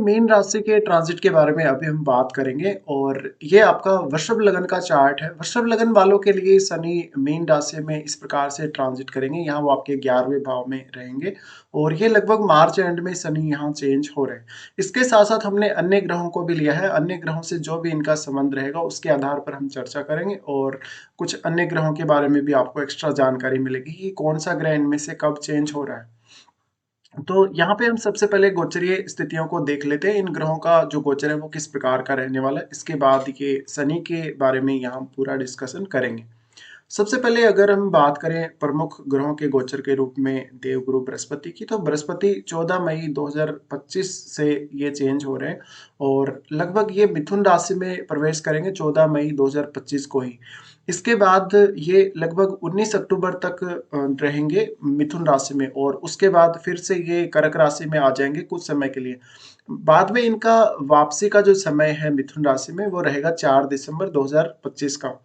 Mean राशि के transit के बारे में अभी हम बात करेंगे और ये आपका वृषभ लगन का चार्ट है। वृषभ लगन वालों के लिए शनि मीन राशि में इस प्रकार से ट्रांजिट करेंगे। यहाँ वो आपके 11वें भाव में रहेंगे और ये लगभग मार्च एंड में शनि यहाँ चेंज हो रहे हैं। इसके साथ साथ हमने अन्य ग्रहों को भी लिया है। अन्य ग्रहों से जो भी इनका संबंध रहेगा उसके आधार पर हम चर्चा करेंगे और कुछ अन्य ग्रहों के बारे में भी आपको एक्स्ट्रा जानकारी मिलेगी कि कौन सा ग्रह इनमें से कब चेंज हो रहा है। तो यहाँ पे हम सबसे पहले गोचरीय स्थितियों को देख लेते हैं। इन ग्रहों का जो गोचर है वो किस प्रकार का रहने वाला है। इसके बाद ये शनि के बारे में यहाँ पूरा डिस्कशन करेंगे। सबसे पहले अगर हम बात करें प्रमुख ग्रहों के गोचर के रूप में देवगुरु बृहस्पति की, तो बृहस्पति 14 मई 2025 से ये चेंज हो रहे हैं और लगभग ये मिथुन राशि में प्रवेश करेंगे 14 मई 2025 को ही। इसके बाद ये लगभग 19 अक्टूबर तक रहेंगे मिथुन राशि में और उसके बाद फिर से ये कर्क राशि में आ जाएंगे कुछ समय के लिए। बाद में इनका वापसी का जो समय है मिथुन राशि में वो रहेगा 4 दिसंबर 2025 का।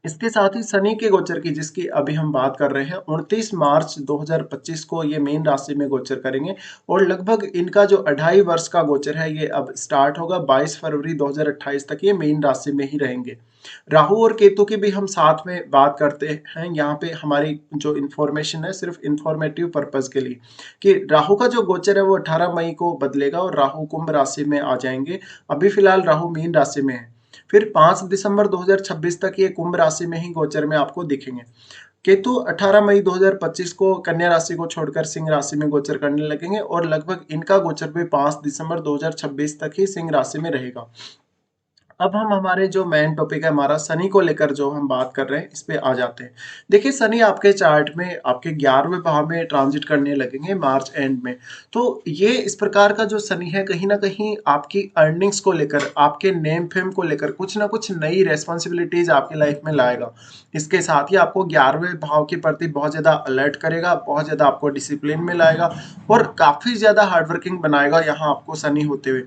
इसके साथ ही शनि के गोचर की जिसकी अभी हम बात कर रहे हैं 29 मार्च 2025 को ये मीन राशि में गोचर करेंगे और लगभग इनका जो 2.5 वर्ष का गोचर है ये अब स्टार्ट होगा। 22 फरवरी 2028 तक ये मीन राशि में ही रहेंगे। राहु और केतु की भी हम साथ में बात करते हैं। यहाँ पे हमारी जो इन्फॉर्मेशन है सिर्फ इंफॉर्मेटिव पर्पज के लिए कि राहु का जो गोचर है वो 18 मई को बदलेगा और राहु कुंभ राशि में आ जाएंगे। अभी फिलहाल राहु मीन राशि में है। फिर 5 दिसंबर 2026 तक ये कुंभ राशि में ही गोचर में आपको दिखेंगे। केतु 18 मई 2025 को कन्या राशि को छोड़कर सिंह राशि में गोचर करने लगेंगे और लगभग इनका गोचर भी 5 दिसंबर 2026 तक ही सिंह राशि में रहेगा। अब हम हमारे जो मेन टॉपिक है हमारा शनि को लेकर जो हम बात कर रहे हैं इस पे आ जाते हैं। देखिए शनि आपके चार्ट में आपके 11वें भाव में ट्रांजिट करने लगेंगे मार्च एंड में। तो ये इस प्रकार का जो शनि है कहीं ना कहीं आपकी अर्निंग्स को लेकर आपके नेम फेम को लेकर कुछ ना कुछ नई रेस्पॉन्सिबिलिटीज आपकी लाइफ में लाएगा। इसके साथ ही आपको 11वें भाव के प्रति बहुत ज्यादा अलर्ट करेगा, बहुत ज्यादा आपको डिसिप्लिन में लाएगा और काफी ज्यादा हार्डवर्किंग बनाएगा यहाँ आपको शनि होते हुए।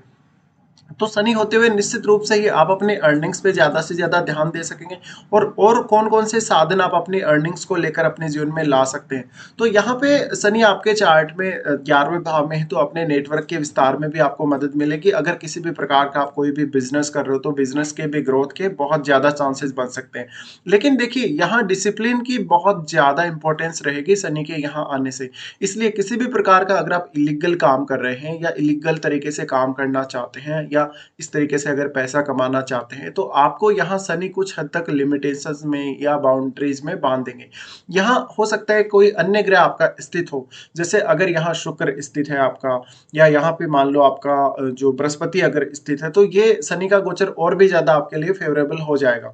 तो शनि होते हुए निश्चित रूप से ही आप अपने अर्निंग्स पे ज्यादा से ज्यादा ध्यान दे सकेंगे और कौन कौन से साधन आप अपनी अर्निंग्स को लेकर अपने जीवन में ला सकते हैं। तो यहाँ पे शनि आपके चार्ट में 11वें भाव में है तो अपने नेटवर्क के विस्तार में भी आपको मदद मिलेगी। अगर किसी भी प्रकार का आप कोई भी बिजनेस कर रहे हो तो बिजनेस के भी ग्रोथ के बहुत ज्यादा चांसेस बन सकते हैं। लेकिन देखिए यहाँ डिसिप्लिन की बहुत ज्यादा इंपॉर्टेंस रहेगी शनि के यहाँ आने से। इसलिए किसी भी प्रकार का अगर आप इलीगल काम कर रहे हैं या इलीगल तरीके से काम करना चाहते हैं या इस तरीके से अगर पैसा कमाना चाहते हैं तो आपको यहाँ शनि कुछ हद तक लिमिटेशंस में या बाउंड्रीज में बांध देंगे। यहाँ हो सकता है कोई अन्य ग्रह आपका स्थित हो, जैसे अगर यहाँ शुक्र स्थित है आपका या यहाँ पे मान लो आपका जो बृहस्पति अगर स्थित है तो ये शनि का गोचर और भी ज्यादा आपके लिए फेवरेबल हो जाएगा।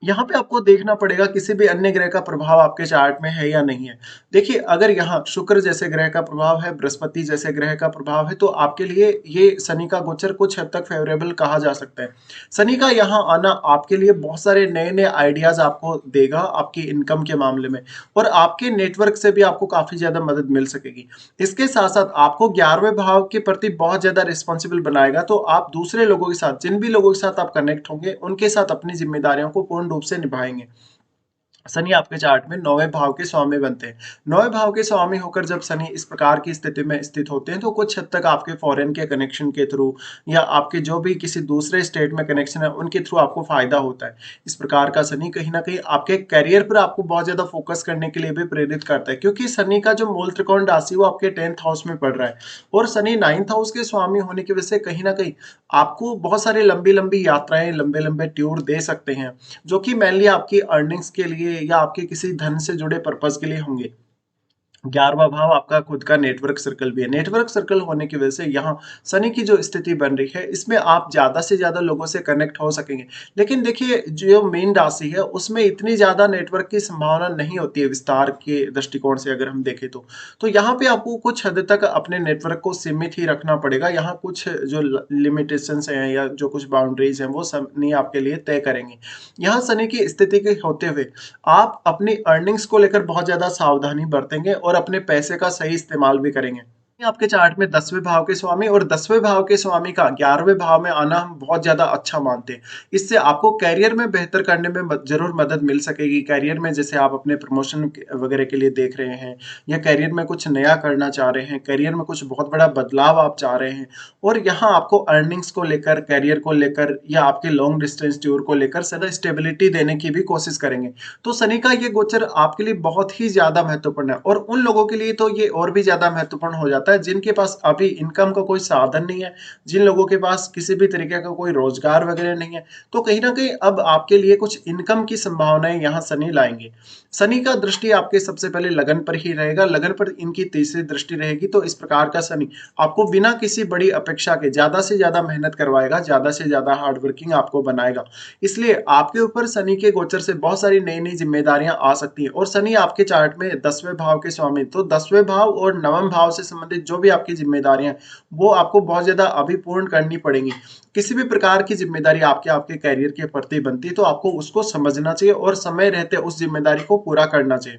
यहाँ पे आपको देखना पड़ेगा किसी भी अन्य ग्रह का प्रभाव आपके चार्ट में है या नहीं है। देखिए अगर यहाँ शुक्र जैसे ग्रह का प्रभाव है, बृहस्पति जैसे ग्रह का प्रभाव है तो आपके लिए ये शनि का गोचर कुछ हद तक फेवरेबल कहा जा सकता है। शनि का यहाँ आना आपके लिए बहुत सारे नए नए आइडियाज आपको देगा आपकी इनकम के मामले में और आपके नेटवर्क से भी आपको काफी ज्यादा मदद मिल सकेगी। इसके साथ साथ आपको 11वें भाव के प्रति बहुत ज्यादा रिस्पॉन्सिबल बनाएगा तो आप दूसरे लोगों के साथ जिन भी लोगों के साथ आप कनेक्ट होंगे उनके साथ अपनी जिम्मेदारियों को पूर्ण रूप से निभाएंगे। शनि आपके चार्ट में 9वें भाव के स्वामी बनते हैं। 9वें भाव के स्वामी होकर जब शनि इस प्रकार की स्थिति में स्थित होते हैं तो कुछ हद तक आपके फॉरेन के कनेक्शन के थ्रू या आपके जो भी किसी दूसरे स्टेट में कनेक्शन है उनके थ्रू आपको फायदा होता है। इस प्रकार का शनि कहीं ना कहीं आपके करियर पर आपको बहुत ज्यादा फोकस करने के लिए भी प्रेरित करता है क्योंकि शनि का जो मूल त्रिकोण राशि वो आपके 10th हाउस में पड़ रहा है और शनि 9th हाउस के स्वामी होने की वजह से कहीं ना कहीं आपको बहुत सारी लंबी लंबी यात्राएं लंबे लंबे टूर दे सकते हैं जो कि मेनली आपकी अर्निंग्स के लिए या आपके किसी धन से जुड़े पर्पज के लिए होंगे। 11वां भाव आपका खुद का नेटवर्क सर्कल भी है। नेटवर्क सर्कल होने की वजह से यहाँ शनि की जो स्थिति बन रही है इसमें आप ज्यादा से ज्यादा लोगों से कनेक्ट हो सकेंगे। लेकिन देखिए जो मेन राशि है उसमें इतनी ज्यादा नेटवर्क की संभावना नहीं होती है विस्तार के दृष्टिकोण से अगर हम देखें तो यहाँ पे आपको कुछ हद तक अपने नेटवर्क को सीमित ही रखना पड़ेगा। यहाँ कुछ जो लिमिटेशंस हैं या जो कुछ बाउंड्रीज हैं वो शनि आपके लिए तय करेंगे। यहाँ शनि की स्थिति के होते हुए आप अपनी अर्निंग्स को लेकर बहुत ज्यादा सावधानी बरतेंगे और अपने पैसे का सही इस्तेमाल भी करेंगे। आपके चार्ट में 10वें भाव के स्वामी और 10वें भाव के स्वामी का 11वें भाव में आना हम बहुत ज्यादा अच्छा मानते हैं। इससे आपको करियर में बेहतर करने में जरूर मदद मिल सकेगी। करियर में जैसे आप अपने प्रमोशन वगैरह के लिए देख रहे हैं या करियर में कुछ नया करना चाह रहे हैं, करियर में कुछ बहुत बड़ा बदलाव आप चाह रहे हैं और यहाँ आपको अर्निंग्स को लेकर, करियर को लेकर या आपके लॉन्ग डिस्टेंस टूर को लेकर ज्यादा स्टेबिलिटी देने की भी कोशिश करेंगे। तो शनि का ये गोचर आपके लिए बहुत ही ज्यादा महत्वपूर्ण है और उन लोगों के लिए तो ये और भी ज्यादा महत्वपूर्ण हो जाता है जिनके पास अभी इनकम का कोई साधन नहीं है, जिन लोगों के पास किसी भी तरीके का कोई रोजगार वगैरह नहीं है। तो कहीं ना कहीं अब आपके लिए कुछ इनकम की संभावनाएं यहाँ शनि लाएंगे। शनि का दृष्टि आपके सबसे पहले लगन पर ही रहेगा, लगन पर इनकी तीसरी दृष्टि रहेगी। तो इस प्रकार का शनि आपको बिना किसी बड़ी अपेक्षा के ज्यादा से ज्यादा मेहनत करवाएगा, ज्यादा से ज्यादा हार्डवर्किंग आपको बनाएगा। इसलिए आपके ऊपर शनि के गोचर से बहुत सारी नई नई जिम्मेदारियां आ सकती हैं और शनि आपके चार्ट में 10वें भाव के स्वामी, तो 10वें भाव और 9वें भाव से संबंधित जो भी आपकी जिम्मेदारियां वो आपको बहुत ज्यादा अभी पूर्ण करनी पड़ेंगी। किसी भी प्रकार की जिम्मेदारी आपके आपके करियर के प्रति बनती है तो आपको उसको समझना चाहिए और समय रहते उस जिम्मेदारी को पूरा करना चाहिए।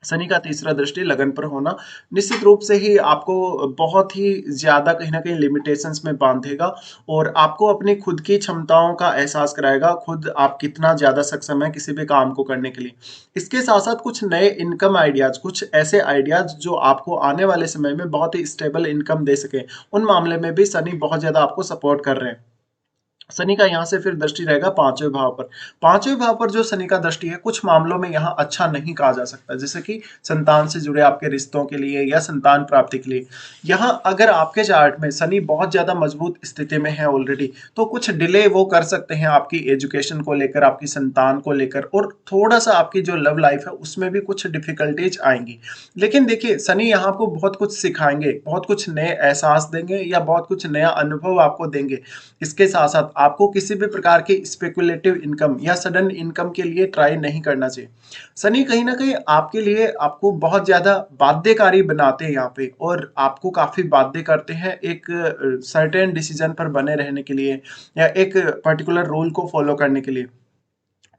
शनि का तीसरा दृष्टि लगन पर होना निश्चित रूप से ही आपको बहुत ही ज्यादा कहीं ना कहीं लिमिटेशंस में बांधेगा और आपको अपनी खुद की क्षमताओं का एहसास कराएगा, खुद आप कितना ज्यादा सक्षम है किसी भी काम को करने के लिए। इसके साथ साथ कुछ नए इनकम आइडियाज, कुछ ऐसे आइडियाज जो आपको आने वाले समय में बहुत ही स्टेबल इनकम दे सके, उन मामले में भी शनि बहुत ज्यादा आपको सपोर्ट कर रहे हैं। शनि का यहाँ से फिर दृष्टि रहेगा 5वें भाव पर। 5वें भाव पर जो शनि का दृष्टि है कुछ मामलों में यहाँ अच्छा नहीं कहा जा सकता, जैसे कि संतान से जुड़े आपके रिश्तों के लिए या संतान प्राप्ति के लिए। यहाँ अगर आपके चार्ट में शनि बहुत ज्यादा मजबूत स्थिति में है ऑलरेडी तो कुछ डिले वो कर सकते हैं आपकी एजुकेशन को लेकर, आपकी संतान को लेकर और थोड़ा सा आपकी जो लव लाइफ है उसमें भी कुछ डिफिकल्टीज आएंगी। लेकिन देखिए शनि यहाँ आपको बहुत कुछ सिखाएंगे, बहुत कुछ नए एहसास देंगे या बहुत कुछ नया अनुभव आपको देंगे। इसके साथ साथ आपको किसी भी प्रकार की स्पेकुलेटिव इनकम या सडन इनकम के लिए ट्राई नहीं करना चाहिए। शनि कहीं ना कहीं आपके लिए आपको बहुत ज्यादा बाध्यकारी बनाते हैं यहाँ पे और आपको काफी बाध्य करते हैं एक सर्टेन डिसीजन पर बने रहने के लिए या एक पर्टिकुलर रूल को फॉलो करने के लिए।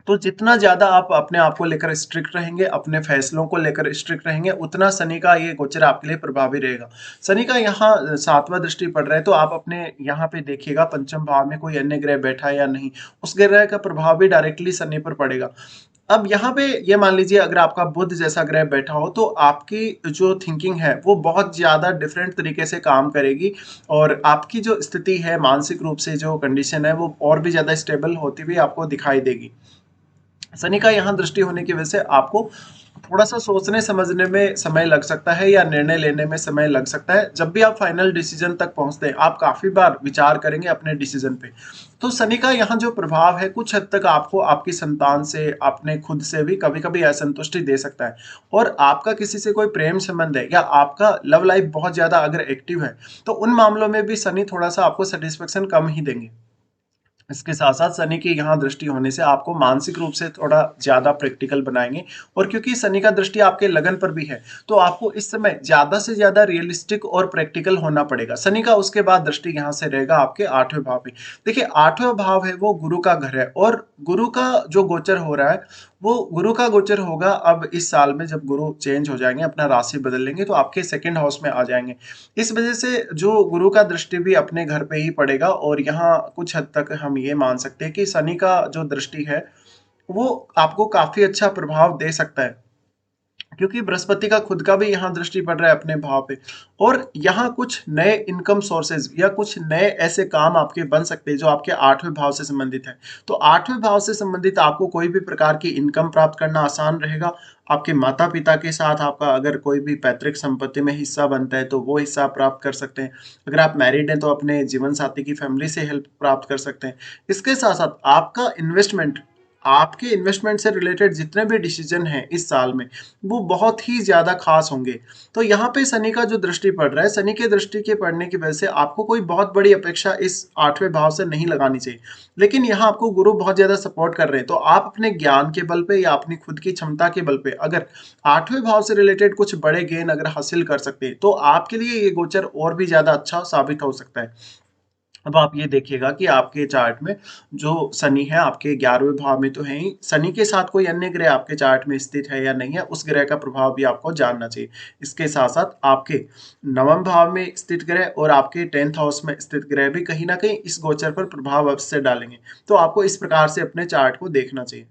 तो जितना ज्यादा आप अपने आप को लेकर स्ट्रिक्ट रहेंगे, अपने फैसलों को लेकर स्ट्रिक्ट रहेंगे, उतना शनि का ये गोचर आपके लिए प्रभावी रहेगा। शनि का यहाँ 7वां दृष्टि पड़ रहा है तो आप अपने यहाँ पे देखिएगा पंचम भाव में कोई अन्य ग्रह बैठा है या नहीं, उस ग्रह का प्रभाव भी डायरेक्टली शनि पर पड़ेगा। अब यहाँ पे ये मान लीजिए अगर आपका बुध जैसा ग्रह बैठा हो तो आपकी जो थिंकिंग है वो बहुत ज्यादा डिफरेंट तरीके से काम करेगी और आपकी जो स्थिति है मानसिक रूप से जो कंडीशन है वो और भी ज्यादा स्टेबल होती हुई आपको दिखाई देगी। शनि का यहाँ दृष्टि होने की वजह से आपको थोड़ा सा सोचने समझने में समय लग सकता है या निर्णय लेने में समय लग सकता है। जब भी आप फाइनल डिसीजन तक पहुंचते हैं आप काफी बार विचार करेंगे अपने डिसीजन पे। तो शनि का यहाँ जो प्रभाव है कुछ हद तक आपको आपकी संतान से, अपने खुद से भी कभी कभी असंतुष्टि दे सकता है और आपका किसी से कोई प्रेम संबंध है या आपका लव लाइफ बहुत ज्यादा अगर एक्टिव है तो उन मामलों में भी शनि थोड़ा सा आपको सेटिस्फेक्शन कम ही देंगे। इसके साथ साथ शनि की यहाँ दृष्टि होने से आपको मानसिक रूप से थोड़ा ज्यादा प्रैक्टिकल बनाएंगे और क्योंकि शनि का दृष्टि आपके लगन पर भी है तो आपको इस समय ज्यादा से ज्यादा रियलिस्टिक और प्रैक्टिकल होना पड़ेगा। शनि का उसके बाद दृष्टि यहाँ से रहेगा आपके 8वें भाव पे। देखिए 8वां भाव है वो गुरु का घर है और गुरु का जो गोचर हो रहा है वो गुरु का गोचर होगा अब इस साल में जब गुरु चेंज हो जाएंगे, अपना राशि बदल लेंगे तो आपके सेकंड हाउस में आ जाएंगे। इस वजह से जो गुरु का दृष्टि भी अपने घर पे ही पड़ेगा और यहाँ कुछ हद तक हम ये मान सकते हैं कि शनि का जो दृष्टि है वो आपको काफी अच्छा प्रभाव दे सकता है क्योंकि बृहस्पति का खुद का भी यहाँ दृष्टि पड़ रहा है अपने भाव पे और यहाँ कुछ नए इनकम सोर्सेज या कुछ नए ऐसे काम आपके बन सकते हैं जो आपके 8वें भाव से संबंधित है। तो 8वें भाव से संबंधित आपको कोई भी प्रकार की इनकम प्राप्त करना आसान रहेगा। आपके माता पिता के साथ आपका अगर कोई भी पैतृक संपत्ति में हिस्सा बनता है तो वो हिस्सा प्राप्त कर सकते हैं। अगर आप मैरिड हैं तो अपने जीवन साथी की फैमिली से हेल्प प्राप्त कर सकते हैं। इसके साथ साथ आपका इन्वेस्टमेंट, आपके इन्वेस्टमेंट से रिलेटेड जितने भी डिसीजन हैं इस साल में वो बहुत ही ज्यादा खास होंगे। तो यहाँ पे शनि का जो दृष्टि पड़ रहा है, शनि के दृष्टि के पड़ने की वजह से आपको कोई बहुत बड़ी अपेक्षा इस 8वें भाव से नहीं लगानी चाहिए। लेकिन यहाँ आपको गुरु बहुत ज्यादा सपोर्ट कर रहे हैं तो आप अपने ज्ञान के बल पे या अपनी खुद की क्षमता के बल पे अगर 8वें भाव से रिलेटेड कुछ बड़े गेन अगर हासिल कर सकते हैं तो आपके लिए ये गोचर और भी ज्यादा अच्छा साबित हो सकता है। अब आप ये देखिएगा कि आपके चार्ट में जो शनि है आपके 11वें भाव में तो है ही, शनि के साथ कोई अन्य ग्रह आपके चार्ट में स्थित है या नहीं है, उस ग्रह का प्रभाव भी आपको जानना चाहिए। इसके साथ-साथ आपके 9वें भाव में स्थित ग्रह और आपके 10th हाउस में स्थित ग्रह भी कहीं न कहीं इस गोचर पर प्रभाव अवश्य डालेंगे। तो आपको इस प्रकार से अपने चार्ट को देखना चाहिए।